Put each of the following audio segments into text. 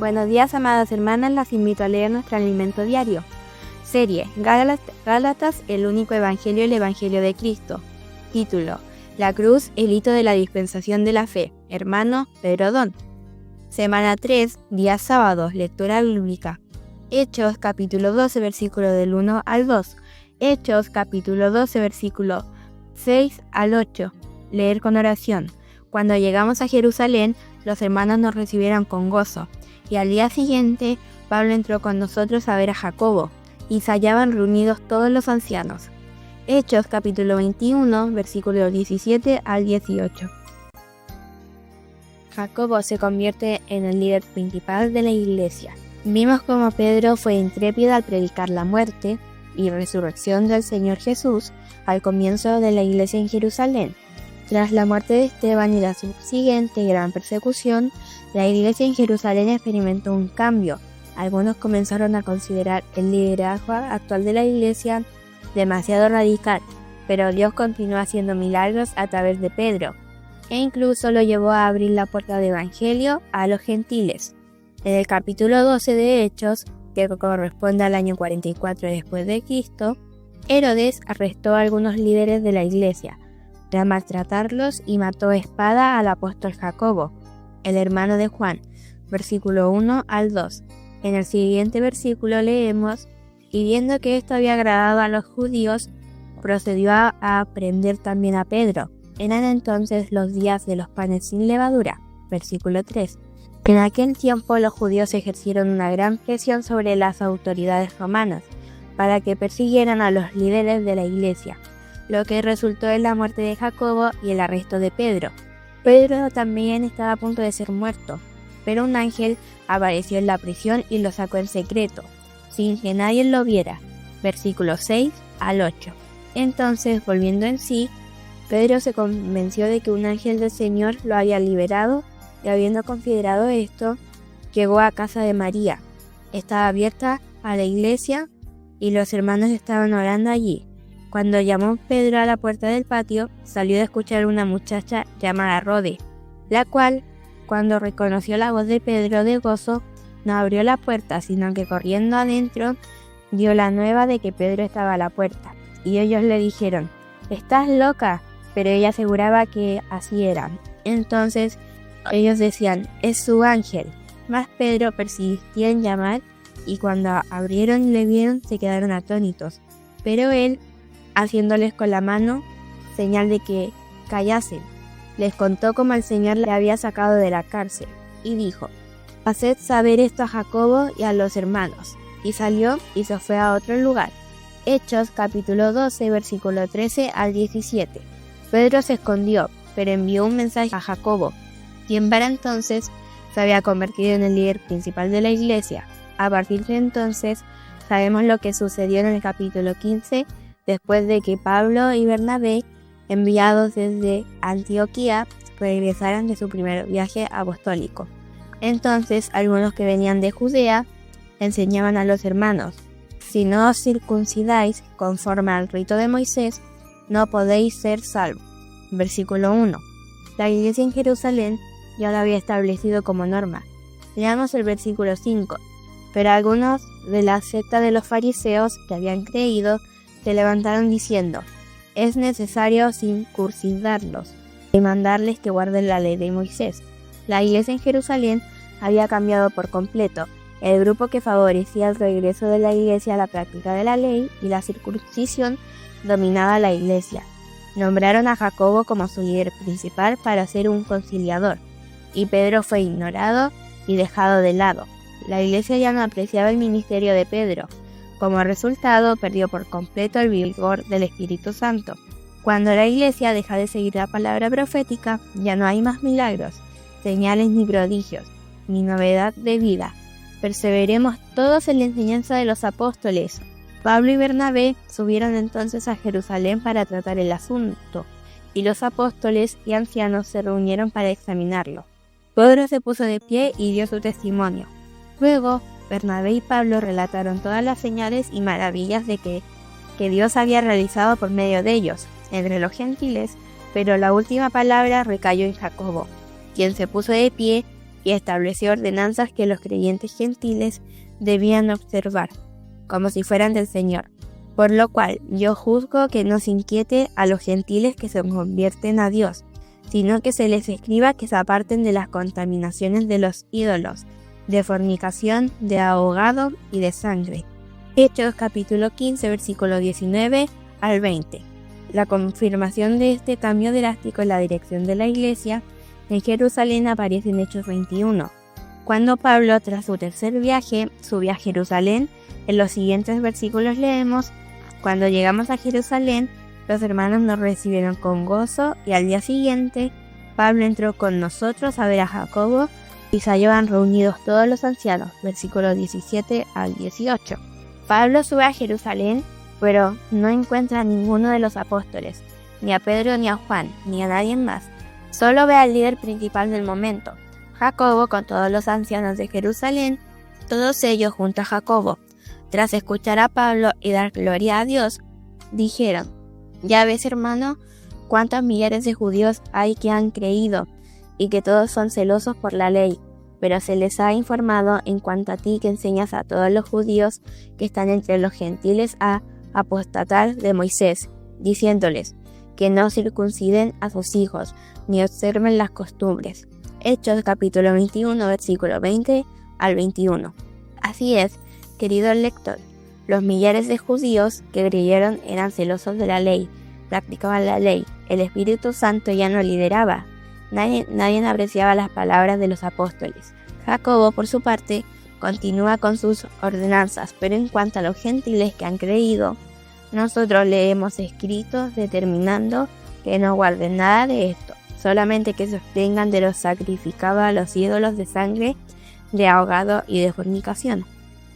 Buenos días, amadas hermanas, las invito a leer nuestro alimento diario. Serie Gálatas, el único evangelio, el evangelio de Cristo. Título: La cruz, el hito de la dispensación de la fe. Hermano Pedro Don. Semana 3, día sábado, lectura bíblica. Hechos capítulo 12, versículo del 1 al 2. Hechos capítulo 12, versículo 6 al 8. Leer con oración. Cuando llegamos a Jerusalén, los hermanos nos recibieron con gozo, y al día siguiente Pablo entró con nosotros a ver a Jacobo, y se hallaban reunidos todos los ancianos. Hechos capítulo 21, versículos 17 al 18. Jacobo se convierte en el líder principal de la iglesia. Vimos cómo Pedro fue intrépido al predicar la muerte y resurrección del Señor Jesús al comienzo de la iglesia en Jerusalén. Tras la muerte de Esteban y la subsiguiente gran persecución, la iglesia en Jerusalén experimentó un cambio. Algunos comenzaron a considerar el liderazgo actual de la iglesia demasiado radical, pero Dios continuó haciendo milagros a través de Pedro, e incluso lo llevó a abrir la puerta del evangelio a los gentiles. En el capítulo 12 de Hechos, que corresponde al año 44 después de Cristo, Herodes arrestó a algunos líderes de la iglesia para maltratarlos y mató a espada al apóstol Jacobo, el hermano de Juan, versículo 1 al 2. En el siguiente versículo leemos: y viendo que esto había agradado a los judíos, procedió a prender también a Pedro. Eran entonces los días de los panes sin levadura, versículo 3. En aquel tiempo los judíos ejercieron una gran presión sobre las autoridades romanas para que persiguieran a los líderes de la iglesia, lo que resultó en la muerte de Jacobo y el arresto de Pedro. Pedro también estaba a punto de ser muerto, pero un ángel apareció en la prisión y lo sacó en secreto, sin que nadie lo viera. Versículos 6 al 8. Entonces, volviendo en sí, Pedro se convenció de que un ángel del Señor lo había liberado, y habiendo considerado esto, llegó a casa de María. Estaba abierta a la iglesia y los hermanos estaban orando allí. Cuando llamó Pedro a la puerta del patio, salió a escuchar una muchacha llamada Rode, la cual, cuando reconoció la voz de Pedro de gozo, no abrió la puerta, sino que corriendo adentro, dio la nueva de que Pedro estaba a la puerta. Y ellos le dijeron: «¿Estás loca?». Pero ella aseguraba que así era. Entonces ellos decían: «Es su ángel». Mas Pedro persistía en llamar, y cuando abrieron y le vieron, se quedaron atónitos. Pero él, haciéndoles con la mano señal de que callasen, les contó cómo el Señor le había sacado de la cárcel, y dijo: «Haced saber esto a Jacobo y a los hermanos». Y salió y se fue a otro lugar. Hechos capítulo 12, versículo 13 al 17. Pedro se escondió, pero envió un mensaje a Jacobo, quien para entonces se había convertido en el líder principal de la iglesia. A partir de entonces, sabemos lo que sucedió en el capítulo 15, después de que Pablo y Bernabé, enviados desde Antioquía, regresaran de su primer viaje apostólico. Entonces, algunos que venían de Judea enseñaban a los hermanos: «Si no os circuncidáis conforme al rito de Moisés, no podéis ser salvos». Versículo 1. La iglesia en Jerusalén ya lo había establecido como norma. Leamos el versículo 5. Pero algunos de la secta de los fariseos que habían creído se levantaron diciendo: «Es necesario circuncidarlos y mandarles que guarden la ley de Moisés». La iglesia en Jerusalén había cambiado por completo. El grupo que favorecía el regreso de la iglesia a la práctica de la ley y la circuncisión dominaba la iglesia. Nombraron a Jacobo como su líder principal para ser un conciliador, y Pedro fue ignorado y dejado de lado. La iglesia ya no apreciaba el ministerio de Pedro. Como resultado, perdió por completo el vigor del Espíritu Santo. Cuando la iglesia deja de seguir la palabra profética, ya no hay más milagros, señales ni prodigios, ni novedad de vida. Perseveremos todos en la enseñanza de los apóstoles. Pablo y Bernabé subieron entonces a Jerusalén para tratar el asunto, y los apóstoles y ancianos se reunieron para examinarlo. Pedro se puso de pie y dio su testimonio. Luego, Bernabé y Pablo relataron todas las señales y maravillas de que Dios había realizado por medio de ellos, entre los gentiles, pero la última palabra recayó en Jacobo, quien se puso de pie y estableció ordenanzas que los creyentes gentiles debían observar, como si fueran del Señor. Por lo cual yo juzgo que no se inquiete a los gentiles que se convierten a Dios, sino que se les escriba que se aparten de las contaminaciones de los ídolos, de fornicación, de ahogado y de sangre. Hechos capítulo 15, versículo 19 al 20. La confirmación de este cambio drástico en la dirección de la iglesia en Jerusalén aparece en Hechos 21, cuando Pablo, tras su tercer viaje, sube a Jerusalén. En los siguientes versículos leemos: cuando llegamos a Jerusalén, los hermanos nos recibieron con gozo, y al día siguiente Pablo entró con nosotros a ver a Jacobo, y se hallaban reunidos todos los ancianos. Versículos 17 al 18. Pablo sube a Jerusalén, pero no encuentra a ninguno de los apóstoles, ni a Pedro ni a Juan, ni a nadie más. Solo ve al líder principal del momento, Jacobo, con todos los ancianos de Jerusalén, todos ellos junto a Jacobo. Tras escuchar a Pablo y dar gloria a Dios, dijeron: ya ves, hermano, cuántos millares de judíos hay que han creído, y que todos son celosos por la ley, pero se les ha informado en cuanto a ti que enseñas a todos los judíos que están entre los gentiles a apostatar de Moisés, diciéndoles que no circunciden a sus hijos, ni observen las costumbres. Hechos capítulo 21, versículo 20 al 21. Así es, querido lector, los millares de judíos que creyeron eran celosos de la ley, practicaban la ley, el Espíritu Santo ya no lideraba, nadie apreciaba las palabras de los apóstoles. Jacobo, por su parte, continúa con sus ordenanzas, pero en cuanto a los gentiles que han creído, nosotros le hemos escrito determinando que no guarden nada de esto, solamente que se abstengan de los sacrificados a los ídolos de sangre, de ahogado y de fornicación.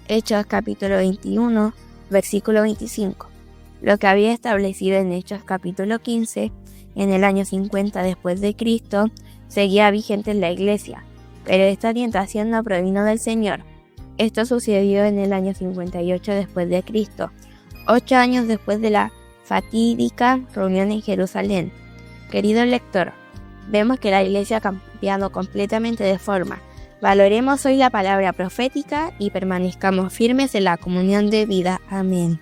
Hechos capítulo 21, versículo 25. Lo que había establecido en Hechos capítulo 15, en el año 50 después de Cristo, seguía vigente en la iglesia, pero esta orientación no provino del Señor. Esto sucedió en el año 58 después de Cristo, 8 años después de la fatídica reunión en Jerusalén. Querido lector, vemos que la iglesia ha cambiado completamente de forma. Valoremos hoy la palabra profética y permanezcamos firmes en la comunión de vida. Amén.